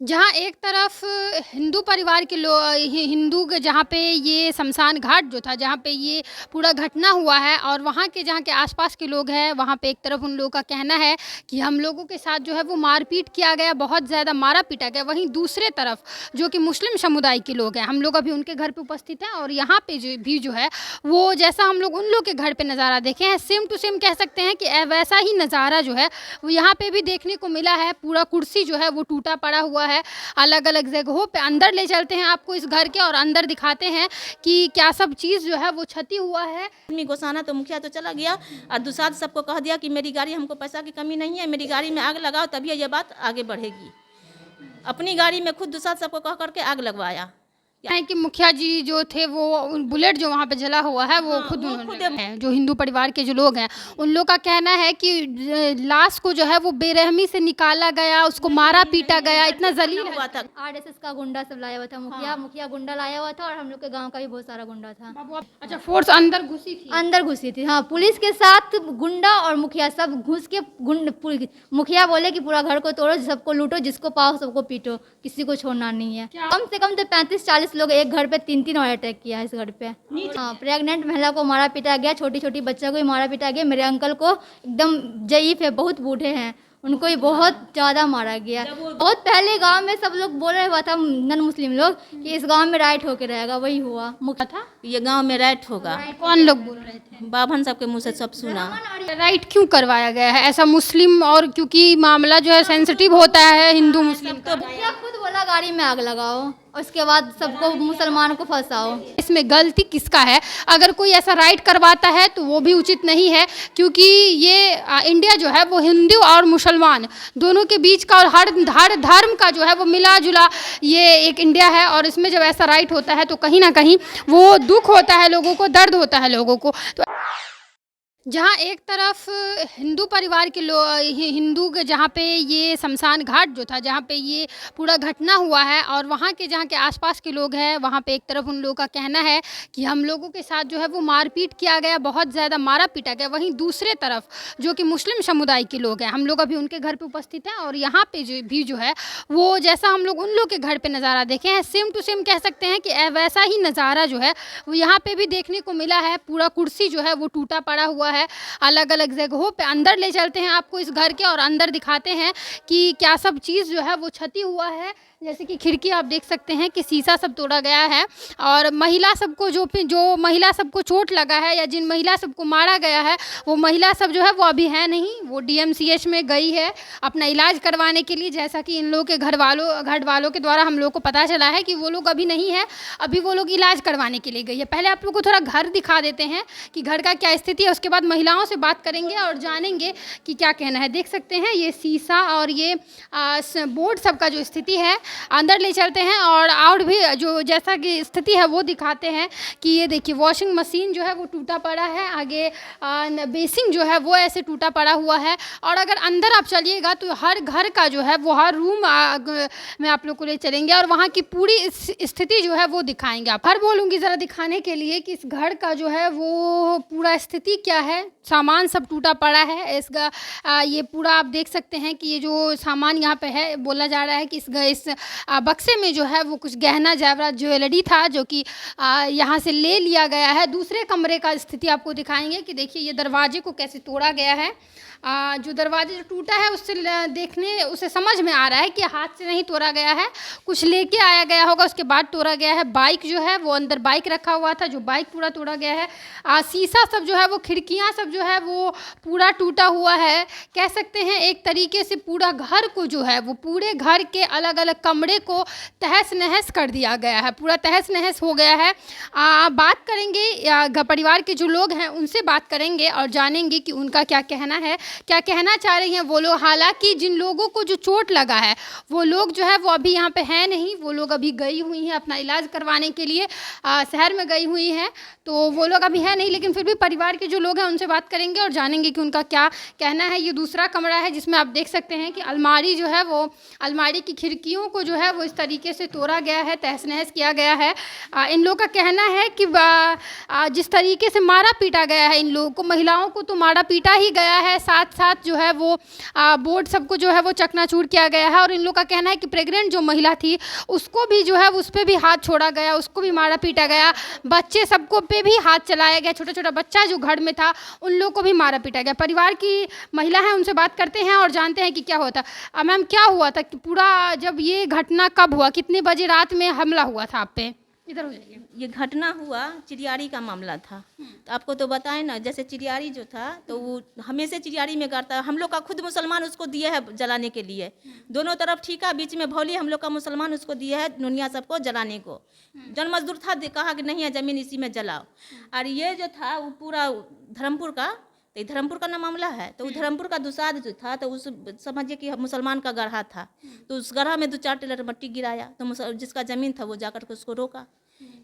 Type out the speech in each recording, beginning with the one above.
जहाँ एक तरफ हिंदू परिवार के लोग हिंदू के जहाँ पे ये शमशान घाट जो था जहाँ पे ये पूरा घटना हुआ है और वहाँ के जहाँ के आसपास के लोग हैं वहाँ पे एक तरफ उन लोगों का कहना है कि हम लोगों के साथ जो है वो मारपीट किया गया, बहुत ज़्यादा मारा पीटा गया। वहीं दूसरे तरफ जो कि मुस्लिम समुदाय के लोग हैं, हम लोग अभी उनके घर पे उपस्थित हैं और यहाँ पे जो है वो जैसा हम लोग उन लोग के घर पे नज़ारा देखे हैं, सेम टू सेम कह सकते हैं कि वैसा ही नज़ारा जो है वो यहाँ पे भी देखने को मिला है। पूरा कुर्सी जो है वो टूटा पड़ा हुआ है अलग अलग जगहों पे। अंदर ले चलते हैं आपको इस घर के और अंदर दिखाते हैं कि क्या सब चीज़ जो है वो क्षति हुआ है। आदमी गोसाना तो मुखिया तो चला गया और दूसरा सबको कह दिया कि मेरी गाड़ी, हमको पैसा की कमी नहीं है, मेरी गाड़ी में आग लगाओ तभी ये बात आगे बढ़ेगी। अपनी गाड़ी में खुद दूसरा सबको कह करके आग लगवाया। है कि मुखिया जी जो थे वो बुलेट जो वहाँ पे जला हुआ है वो खुद उन्होंने जो हिंदू परिवार के जो लोग हैं उन लोग का कहना है कि लाश को जो है वो बेरहमी से निकाला गया, उसको मारा पीटा गया, इतना जलील हुआ था। आरएसएस का गुंडा सब लाया हुआ था, मुखिया गुंडा लाया हुआ था और हम लोग के गांव का भी बहुत सारा गुंडा था। अच्छा, फोर्स अंदर घुसी थी। हाँ, पुलिस के साथ गुंडा और मुखिया सब घुस के मुखिया बोले कि पूरा घर को तोड़ो, सबको लूटो, जिसको पाओ सबको पीटो, किसी को छोड़ना नहीं है। कम से कम तो 35-40 लोग एक घर पे 3-3 और अटैक किया है इस घर पे। हाँ, प्रेग्नेंट महिला को मारा पीटा गया, छोटी छोटी बच्चा को भी मारा पीटा गया। मेरे अंकल को एकदम जयीफ है, बहुत बूढ़े हैं, उनको ही बहुत ज़्यादा मारा गया। बहुत पहले गांव में सब लोग बोल रहे हुआ था, नन मुस्लिम लोग, कि इस गांव में राइट होके रहेगा, वही हुआ। मुख्य था ये गांव में राइट होगा। कौन लोग बोल रहे थे? बाभन सबके मुंह से सब सुना। राइट क्यों करवाया गया है ऐसा मुस्लिम, और क्योंकि मामला जो है सेंसिटिव होता है हिंदू मुस्लिम तो मुखिया खुद बोला गाड़ी में आग लगाओ और उसके बाद सबको मुसलमान को फंसाओ। इसमें गलती किसका है? अगर कोई ऐसा राइट करवाता है तो वो भी उचित नहीं है, क्योंकि ये इंडिया जो है वो हिंदू और मुसलमान दोनों के बीच का और हर धर्म का जो है वो मिला जुला ये एक इंडिया है। और इसमें जब ऐसा राइट होता है तो कहीं ना कहीं वो दुख होता है लोगों को, दर्द होता है लोगों को। तो जहाँ एक तरफ हिंदू परिवार के लोग हिंदू के जहाँ पे ये शमशान घाट जो था जहाँ पे ये पूरा घटना हुआ है और वहाँ के जहाँ के आसपास के लोग हैं वहाँ पे एक तरफ उन लोगों का कहना है कि हम लोगों के साथ जो है वो मारपीट किया गया, बहुत ज़्यादा मारा पीटा गया। वहीं दूसरे तरफ जो कि मुस्लिम समुदाय के लोग हैं, हम लोग अभी उनके घर पर उपस्थित हैं और यहाँ पर जो है वो जैसा हम लोग उन लोग के घर पर नज़ारा देखे हैं, सेम टू सेम कह सकते हैं कि वैसा ही नज़ारा जो है वो यहाँ पर भी देखने को मिला है। पूरा कुर्सी जो है वो टूटा पड़ा हुआ है अलग अलग जगहों पे। अंदर ले चलते हैं आपको इस घर के और अंदर दिखाते हैं कि क्या सब चीज़ जो है वो क्षति हुआ है। जैसे कि खिड़की आप देख सकते हैं कि शीशा सब तोड़ा गया है और महिला सबको जो महिला सबको चोट लगा है या जिन महिला सबको मारा गया है वो महिला सब जो है वो अभी है नहीं, वो डीएमसीएच में गई है अपना इलाज करवाने के लिए। जैसा कि इन लोगों के घर वालों के द्वारा हम लोग को पता चला है कि वो लोग अभी नहीं है, अभी वो लोग इलाज करवाने के लिए गई है। पहले आप लोग को थोड़ा घर दिखा देते हैं कि घर का क्या स्थिति है, उसके बाद महिलाओं से बात करेंगे और जानेंगे कि क्या कहना है। देख सकते हैं ये शीशा और ये बोर्ड सबका जो स्थिति है, अंदर ले चलते हैं और भी जो जैसा कि स्थिति है वो दिखाते हैं कि ये देखिए वॉशिंग मशीन जो है वो टूटा पड़ा है, आगे बेसिन जो है वो ऐसे टूटा पड़ा हुआ है। और अगर अंदर आप चलिएगा तो हर घर का जो है वो हर रूम में आप लोग को ले चलेंगे और वहाँ की पूरी स्थिति जो है वो दिखाएंगे। आप हर बोलूँगी ज़रा दिखाने के लिए कि इस घर का जो है वो पूरा स्थिति क्या है। सामान सब टूटा पड़ा है इसका, ये पूरा आप देख सकते हैं कि ये जो सामान यहाँ पे है, बोला जा रहा है कि इस बक्से में जो है वो कुछ गहना जेवरात ज्वेलरी था जो कि यहाँ से ले लिया गया है। दूसरे कमरे का स्थिति आपको दिखाएंगे कि देखिए ये दरवाजे को कैसे तोड़ा गया है। जो दरवाजे जो टूटा है उससे समझ में आ रहा है कि हाथ से नहीं तोड़ा गया है, कुछ लेके आया गया होगा उसके बाद तोड़ा गया है। बाइक जो है वो अंदर बाइक रखा हुआ था, जो बाइक पूरा तोड़ा गया है। शीशा सब जो है वो खिड़कियाँ सब जो है वो पूरा टूटा हुआ है। कह सकते हैं एक तरीके से पूरा घर को जो है वो पूरे घर के अलग अलग कमरे को तहस नहस कर दिया गया है, पूरा तहस नहस हो गया है। बात करेंगे परिवार के जो लोग हैं उनसे बात करेंगे और जानेंगे कि उनका क्या कहना है, क्या कहना चाह रही हैं वो लोग। हालांकि जिन लोगों को जो चोट लगा है वो लोग जो है वो अभी यहाँ पे हैं नहीं, वो लोग अभी गई हुई हैं अपना इलाज करवाने के लिए, शहर में गई हुई हैं, तो वो लोग अभी हैं नहीं। लेकिन फिर भी परिवार के जो लोग हैं उनसे बात करेंगे और जानेंगे कि उनका क्या कहना है। ये दूसरा कमरा है जिसमें आप देख सकते हैं कि अलमारी जो है वो अलमारी की खिड़कियों को जो है वो इस तरीके से तोड़ा गया है, तहस नहस किया गया है। इन लोगों का कहना है कि जिस तरीके से मारा पीटा गया है इन लोगों को, महिलाओं को तो मारा पीटा ही गया है, साथ साथ जो है वो बोर्ड सबको जो है वो चकनाचूर किया गया है। और इन लोगों का कहना है कि प्रेग्नेंट जो महिला थी उसको भी जो है उस पर भी हाथ छोड़ा गया, उसको भी मारा पीटा गया, बच्चे सबको पे भी हाथ चलाया गया, छोटा छोटा बच्चा जो घर में था उन लोगों को भी मारा पीटा गया। परिवार की महिला है, उनसे बात करते हैं और जानते हैं कि क्या होता। मैम, क्या हुआ था कि पूरा जब ये घटना कब हुआ, कितने बजे रात में हमला हुआ था आप पे? इधर हो जाइए। ये घटना हुआ चिड़ियारी का मामला था। तो आपको तो बताएं ना, जैसे चिड़ियारी जो था तो वो हमेशा चिड़ियारी में गाड़ता, हम लोग का खुद मुसलमान उसको दिए है जलाने के लिए, दोनों तरफ ठीका, बीच में भौली, हम लोग का मुसलमान उसको दिए है दुनिया सबको जलाने को। जन मजदूर था, कहा कि नहीं है ज़मीन इसी में जलाओ। और ये जो था वो पूरा धर्मपुर का, तो धर्मपुर का ना मामला है, तो धर्मपुर का दुसाद जो था तो उस समझिए कि मुसलमान का गढ़ा था, तो उस गढ़ा में 2-4 टेलर मट्टी गिराया, तो जिसका ज़मीन था वो जाकर के उसको रोका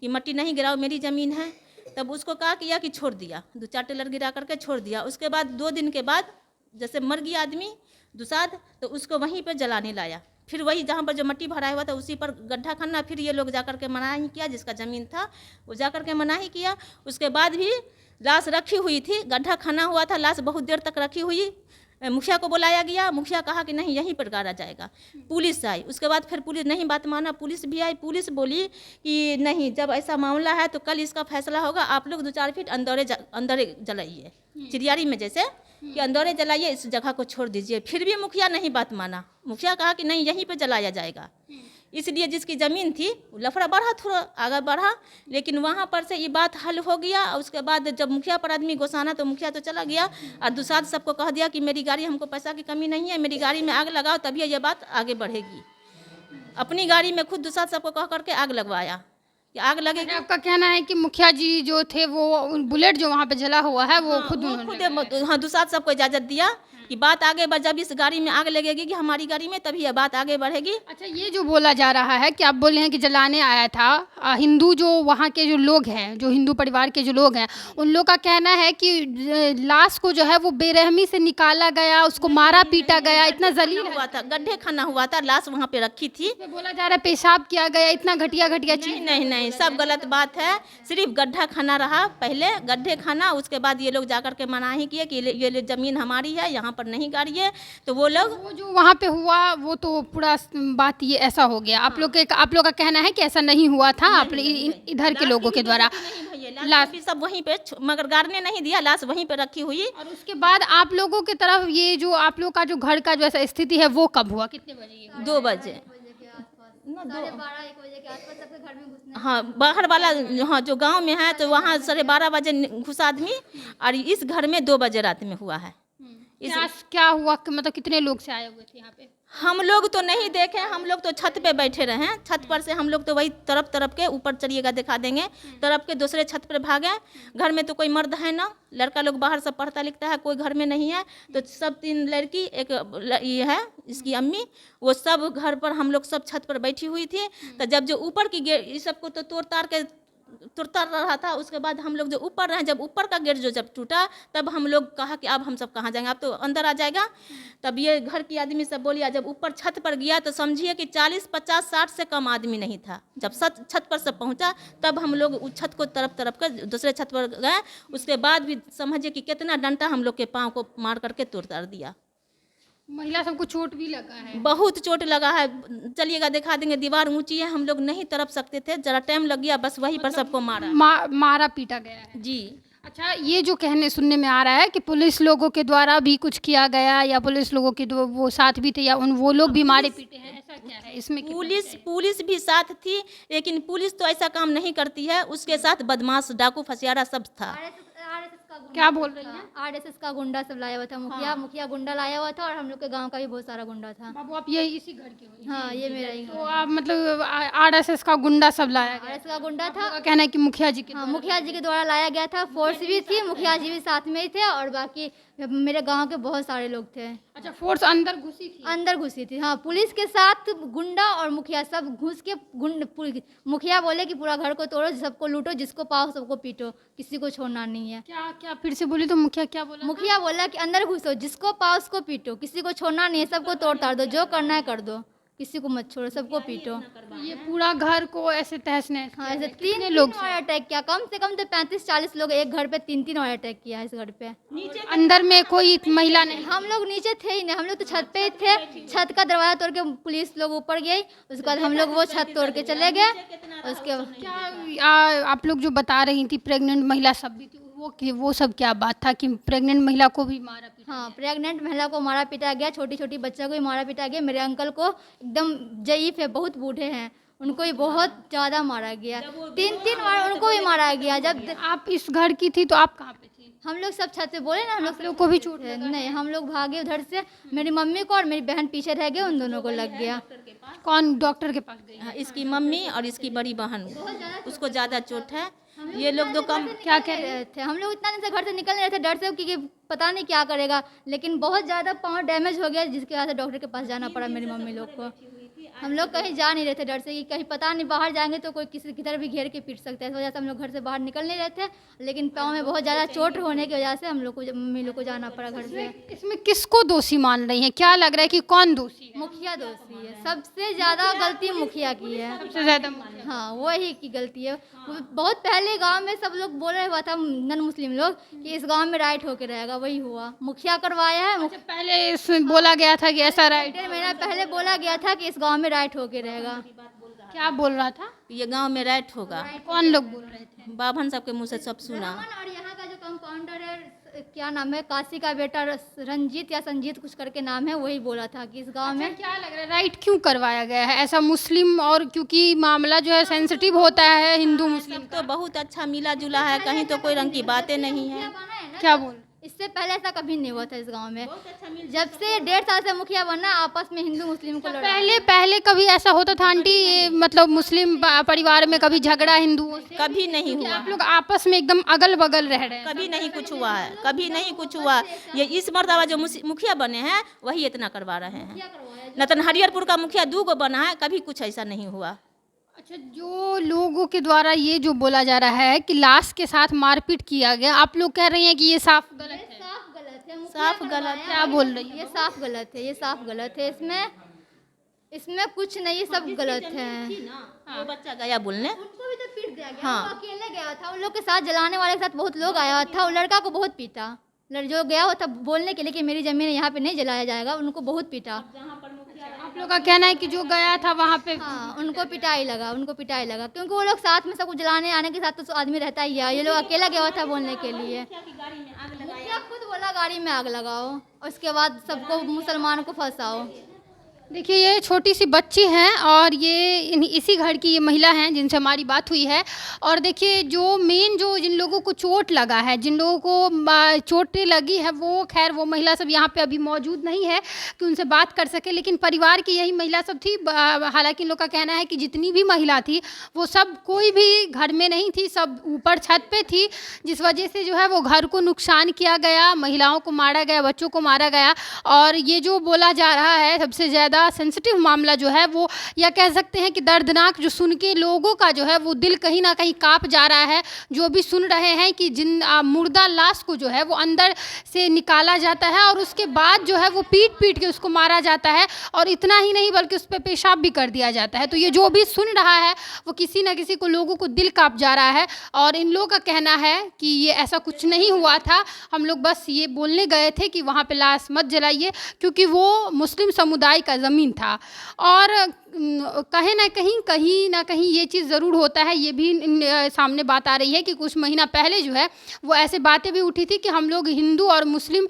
कि मट्टी नहीं गिराओ, मेरी ज़मीन है। तब उसको कहा किया कि छोड़ दिया, 2-4 टेलर गिरा करके छोड़ दिया। उसके बाद 2 दिन के बाद जैसे मर गया आदमी दुसाद, तो उसको वहीं पर जलाने लाया। फिर वही जहाँ पर जो मट्टी भरा हुआ था उसी पर गड्ढा खनना, फिर ये लोग जाकर के मनाही किया, जिसका ज़मीन था वो जाकर के मनाही किया। उसके बाद भी लाश रखी हुई थी, गड्ढा खना हुआ था, लाश बहुत देर तक रखी हुई। मुखिया को बुलाया गया, मुखिया कहा कि नहीं यहीं पर गाड़ा जाएगा। पुलिस आई, उसके बाद फिर पुलिस नहीं बात माना, पुलिस भी आई। पुलिस बोली कि नहीं, जब ऐसा मामला है तो कल इसका फैसला होगा, आप लोग 2-4 फीट अंदर जलाइए, चिड़ियारी में जैसे कि अंदर जलाइए, इस जगह को छोड़ दीजिए। फिर भी मुखिया नहीं बात माना, मुखिया कहा कि नहीं यहीं पर जलाया जाएगा। इसलिए जिसकी ज़मीन थी लफड़ा बढ़ा, थोड़ा आगे बढ़ा, लेकिन वहाँ पर से ये बात हल हो गया। और उसके बाद जब मुखिया पर आदमी गोसाना तो मुखिया तो चला गया और दुसाद सबको कह दिया कि मेरी गाड़ी, हमको पैसा की कमी नहीं है, मेरी गाड़ी में आग लगाओ तभी ये बात आगे बढ़ेगी। अपनी गाड़ी में खुद दुसाद सबको कह करके आग लगवाया कि आग लगेगी। आपका कहना है कि मुखिया जी जो थे वो बुलेट जो वहाँ पे जला हुआ है वो खुद हाँ, दुसाद सबको इजाज़त दिया कि बात आगे बढ़, जब इस गाड़ी में आग लगेगी कि हमारी गाड़ी में, तभी यह बात आगे बढ़ेगी। अच्छा, ये जो बोला जा रहा है कि आप बोले हैं कि जलाने आया था हिंदू, जो वहाँ के जो लोग हैं, जो हिंदू परिवार के जो लोग हैं, उन लोग का कहना है कि लाश को जो है वो बेरहमी से निकाला गया, उसको मारा पीटा गया, इतना जलील हुआ था, गड्ढे खाना हुआ था, लाश वहाँ पे रखी थी। बोला जा रहा है पेशाब किया गया, इतना घटिया घटिया चीज। नहीं, सब गलत बात है। सिर्फ गड्ढा खाना रहा, पहले गड्ढे खाना, उसके बाद ये लोग जाकर के मनाही किए कि ये ज़मीन हमारी है, यहाँ पर नहीं गाड़िए। तो वो जो वहाँ पे हुआ वो तो पूरा बात ये ऐसा हो गया। आप लोग का कहना है कि ऐसा नहीं हुआ था, आप इधर के लोगों के द्वारा लाश भी सब वहीं पे, मगर गाड़ने नहीं दिया, लाश वहीं पे रखी हुई। और उसके बाद आप लोगों की तरफ ये जो आप लोग का जो घर का जो ऐसा स्थिति है वो कब हुआ, कितने बजे? 2 बजे, 12-1 बजे के आसपास सबके घर में घुसने। हाँ, बाहर वाला, हाँ जो गांव में है तो वहाँ 12:30 बजे घुसा आदमी, और इस घर में 2 बजे रात में हुआ है। क्या हुआ, मतलब कितने लोग से आए हुए थे यहाँ पे? हम लोग तो नहीं देखे, हम लोग तो छत पे बैठे रहे हैं। छत पर से हम लोग तो वही तरफ के ऊपर चलिएगा दिखा देंगे, तरफ के दूसरे छत पर भागे। घर में तो कोई मर्द है ना, लड़का लोग बाहर सब पढ़ता लिखता है, कोई घर में नहीं है। तो सब 3 लड़की, एक ये है इसकी अम्मी, वो सब घर पर, हम लोग सब छत पर बैठी हुई थी। तो जब जो ऊपर की गेट, इस सबको तो तोड़ता रहा था। उसके बाद हम लोग जो ऊपर रहे, जब ऊपर का गेट जब टूटा, तब हम लोग कहा कि अब हम सब कहाँ जाएंगे, अब तो अंदर आ जाएगा। तब ये घर की आदमी सब बोलिया, जब ऊपर छत पर गया तो समझिए कि 40, 50, 60 से कम आदमी नहीं था। जब छत पर सब पहुंचा तब हम लोग उस छत को तरफ कर दूसरे छत पर गए। उसके बाद भी समझिए कि कितना डंटा हम लोग के पाँव को मार करके तोड़ दिया। महिला सबको चोट भी लगा है, बहुत चोट लगा है। चलिएगा दिखा देंगे, दीवार ऊंची है, हम लोग नहीं तरफ सकते थे, जरा टाइम लग गया, बस वहीं पर सबको मारा पीटा गया है जी। अच्छा, ये जो कहने सुनने में आ रहा है कि पुलिस लोगों के द्वारा भी कुछ किया गया, या पुलिस लोगों के वो साथ भी थे, या वो लोग भी मारे पीटे हैं, ऐसा क्या है इसमें? पुलिस भी साथ थी, लेकिन पुलिस तो ऐसा काम नहीं करती है, उसके साथ बदमाश, डाकू, फसियारा सब था। क्या बोल रही हैं? आरएसएस का गुंडा सब लाया हुआ था, मुखिया गुंडा लाया हुआ था, और हम लोग के गांव का भी बहुत सारा गुंडा था। बाबू, आप ये इसी घर के हो? हाँ, ये मेरा ही। तो आप मतलब आरएसएस का गुंडा सब लाया गया? आरएसएस का गुंडा था, कहना है कि मुखिया जी के मुखिया जी के द्वारा लाया गया था। फोर्स भी थी, मुखिया जी भी साथ में ही थे, और बाकी मेरे गांव के बहुत सारे लोग थे। अच्छा, फोर्स अंदर घुसी थी? अंदर घुसी थी, हाँ। पुलिस के साथ गुंडा और मुखिया सब घुस के मुखिया बोले कि पूरा घर को तोड़ो, सबको लूटो, जिसको पाओ सबको पीटो, किसी को छोड़ना नहीं है। क्या क्या फिर से बोली तो मुखिया क्या बोला? मुखिया बोला कि अंदर घुसो, जिसको पाओ उसको पीटो, किसी को छोड़ना नहीं है, सबको तोड़ ताड़ दो, जो करना है कर दो, किसी को मत छोड़ो, सबको पीटो। ये पूरा घर को ऐसे तहस नहस हाँ, किया ऐसे है। 3 कितने लोग और अटैक किया, कम से कम तो 35-40 लोग एक घर पे, 3 और अटैक किया है इस घर पे। अंदर में कोई महिला नहीं? हम लोग नीचे थे ही नहीं, हम लोग तो छत पे ही थे। छत का दरवाजा तोड़ के पुलिस लोग ऊपर गई, उसके बाद हम लोग वो छत तोड़ के चले गए। उसके बाद क्या आप लोग जो बता रही थी प्रेग्नेंट महिला सब भी थी, वो सब क्या बात था कि प्रेग्नेंट महिला को भी मारा पीटा? हाँ, प्रेग्नेंट महिला को मारा पीटा गया, छोटी छोटी बच्चा को भी मारा पीटा गया। मेरे अंकल को एकदम जयीफ है, बहुत बूढ़े हैं, उनको भी बहुत ज़्यादा मारा गया। 3 बार उनको भी मारा गया। जब आप इस घर की थी तो आप कहाँ पे थी? हम लोग सब छत पे, बोले ना, हम लोग को भी चोट है नहीं, हम लोग भागे उधर से। मेरी मम्मी को और मेरी बहन पीछे रह गए, उन दोनों को लग गया। कौन डॉक्टर के पास गई? हाँ, इसकी मम्मी और इसकी बड़ी बहन, उसको ज़्यादा चोट है। ये लोग तो कम क्या कह रहे थे, हम लोग इतना दिन से घर से निकल नहीं रहे थे डर से, क्योंकि पता नहीं क्या करेगा, लेकिन बहुत ज़्यादा पाँव डैमेज हो गया, जिसकी वजह से डॉक्टर के पास जाना पड़ा मेरी मम्मी लोग को। हम लोग कहीं जा नहीं रहे थे डर से कि कहीं पता नहीं बाहर जाएंगे तो कोई किसी की तरफ भी घेर के पीट सकता है, इस वजह से हम लोग घर से बाहर निकल नहीं रहे थे। लेकिन पाँव में बहुत ज़्यादा चोट होने की वजह से हम लोग को, मम्मी लोग को जाना पड़ा घर से। इसमें किसको दोषी मान रही हैं? क्या लग रहा है कि कौन दोषी है? मुखिया दोषी है, सबसे ज़्यादा गलती मुखिया की है, सबसे ज्यादा मुखिया। हाँ, वही की गलती है। बहुत पहले गांव में सब लोग बोल रहे हुआ था, नन मुस्लिम लोग, कि इस गांव में राइट होके रहेगा, वही हुआ। मुखिया करवाया है। अच्छा, पहले इसमें बोला गया था कि ऐसा राइट? 1.5 महीना पहले बोला गया था कि इस गांव में राइट होके रहेगा। क्या बोल रहा था? ये गांव में राइट होगा। कौन लोग बोल रहे थे? बाभन सबके मुंह से सब सुना। और यहाँ का जो कंपाउंडर है, क्या नाम है, काशी का बेटा रंजीत या संजीत कुछ करके नाम है, वही बोला था कि इस गांव में। क्या लग रहा है राइट क्यों करवाया गया है ऐसा मुस्लिम? और क्योंकि मामला जो है सेंसिटिव होता है हिंदू मुस्लिम तो बहुत अच्छा मिला जुला है, कहीं तो कोई रंग की बातें नहीं है। क्या बोल? इससे पहले ऐसा कभी नहीं हुआ था इस गांव में। जब से 1.5 साल से मुखिया बनना, आपस में हिंदू मुस्लिम को लड़ा। पहले कभी ऐसा होता था आंटी, ये मतलब मुस्लिम परिवार में कभी झगड़ा हिंदुओं से? कभी नहीं हुआ। आप लोग आपस में एकदम अगल बगल रह रहे हैं? कभी नहीं कुछ हुआ है, कभी नहीं कुछ हुआ। ये इस मर्तबा जो मुखिया बने हैं वही इतना करवा रहे हैं। न तो हरिहरपुर का मुखिया 2 गो बना है, कभी कुछ ऐसा नहीं हुआ। अच्छा, जो लोगों के द्वारा ये जो बोला जा रहा है कि लाश के साथ मारपीट किया गया, आप लोग कह रही हैं कि ये साफ गलत है? साफ गलत है। क्या बोल रही है? ये साफ गलत है, ये साफ गलत है। इसमें कुछ नहीं, सब गलत है। वो बच्चा गया बोलने, उनको भी तो पीट दिया गया। हाँ। वो अकेले गया था, उन लोग के साथ, जलाने वाले के साथ बहुत लोग आया था। वो लड़का को बहुत पीटा, जो गया हुआ था बोलने के लिए कि मेरी जमीन यहाँ पे नहीं जलाया जाएगा, उनको बहुत पीटा। आप लोग का कहना है कि जो गया था वहाँ पे? हाँ, उनको पिटाई लगा, क्योंकि वो लोग साथ में सब कुछ जलाने आने के साथ तो आदमी रहता ही है। ये लोग अकेला गया हुआ था बोलने के लिए। मुखिया खुद बोला गाड़ी में आग लगाओ, और उसके बाद सबको, मुसलमान को फंसाओ। देखिए, ये छोटी सी बच्ची हैं और ये इसी घर की ये महिला हैं जिनसे हमारी बात हुई है। और देखिए, जो मेन जो जिन लोगों को चोट लगा है, जिन लोगों को चोटें लगी है, वो खैर वो महिला सब यहाँ पे अभी मौजूद नहीं है कि उनसे बात कर सके, लेकिन परिवार की यही महिला सब थी। हालांकि इन लोग का कहना है कि जितनी भी महिला थी वो सब कोई भी घर में नहीं थी, सब ऊपर छत पे थी, जिस वजह से जो है वो घर को नुकसान किया गया, महिलाओं को मारा गया, बच्चों को मारा गया। और ये जो बोला जा रहा है सबसे ज़्यादा सेंसिटिव मामला जो है वो, या कह सकते हैं कि दर्दनाक, जो सुन के लोगों का जो है वो दिल कहीं ना कहीं कांप जा रहा है। जो भी सुन रहे हैं कि जिन मुर्दा लाश को जो है वो अंदर से निकाला जाता है और उसके बाद जो है वो पीट पीट के उसको मारा जाता है, और इतना ही नहीं बल्कि उस पर पेशाब भी कर दिया जाता है। तो ये जो भी सुन रहा है वो किसी न किसी को, लोगों को दिल कांप जा रहा है। और इन लोगों का कहना है कि ये ऐसा कुछ नहीं हुआ था, हम लोग बस ये बोलने गए थे कि वहाँ पे लाश मत जलाइए, क्योंकि वो मुस्लिम समुदाय का ज़मीन था। और कहीं ना कहीं ये चीज़ ज़रूर होता है। ये भी सामने बात आ रही है कि कुछ महीना पहले जो है वो ऐसे बातें भी उठी थी कि हम लोग हिंदू और मुस्लिम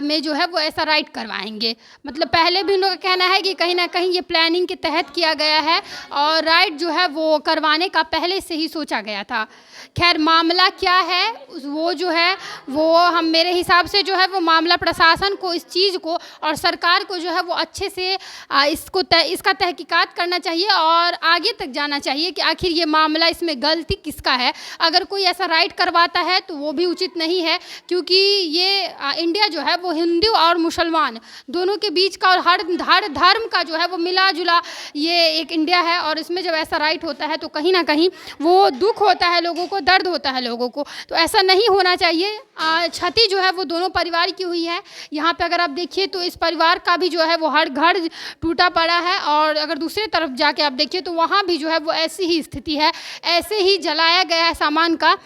में जो है वो ऐसा राइट करवाएंगे। मतलब पहले भी उन लोगों का कहना है कि कहीं ना कहीं ये प्लानिंग के तहत किया गया है और राइट जो है वो करवाने का पहले से ही सोचा गया था। खैर, मामला क्या है वो जो है वो हम, मेरे हिसाब से जो है वो मामला प्रशासन को इस चीज़ को और सरकार को जो है वो अच्छे से इसका तहकीकात तहकीकात करना चाहिए और आगे तक जाना चाहिए कि आखिर ये मामला, इसमें गलती किसका है। अगर कोई ऐसा राइड करवाता है तो वो भी उचित नहीं है, क्योंकि ये इंडिया जो है वो हिंदू और मुसलमान दोनों के बीच का और हर धर्म का जो है वो मिला जुला ये एक इंडिया है। और इसमें जब ऐसा राइट होता है तो कहीं ना कहीं वो दुख होता है लोगों को, दर्द होता है लोगों को। तो ऐसा नहीं होना चाहिए। क्षति जो है वो दोनों परिवार की हुई है। यहाँ पे अगर आप देखिए तो इस परिवार का भी जो है वो हर घर टूटा पड़ा है, और अगर दूसरी तरफ जाके आप देखिए तो वहाँ भी जो है वो ऐसी ही स्थिति है, ऐसे ही जलाया गया है सामान का।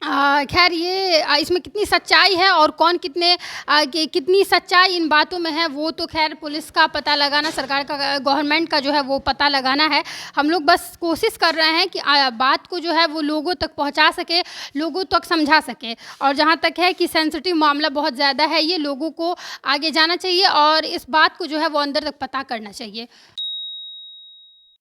खैर ये इसमें कितनी सच्चाई है और कौन कितनी सच्चाई इन बातों में है, वो तो खैर पुलिस का पता लगाना, सरकार का, गवर्नमेंट का जो है वो पता लगाना है। हम लोग बस कोशिश कर रहे हैं कि बात को जो है वो लोगों तक पहुंचा सके, लोगों तक समझा सके। और जहां तक है कि सेंसिटिव मामला बहुत ज़्यादा है, ये लोगों को आगे जाना चाहिए और इस बात को जो है वो अंदर तक पता करना चाहिए।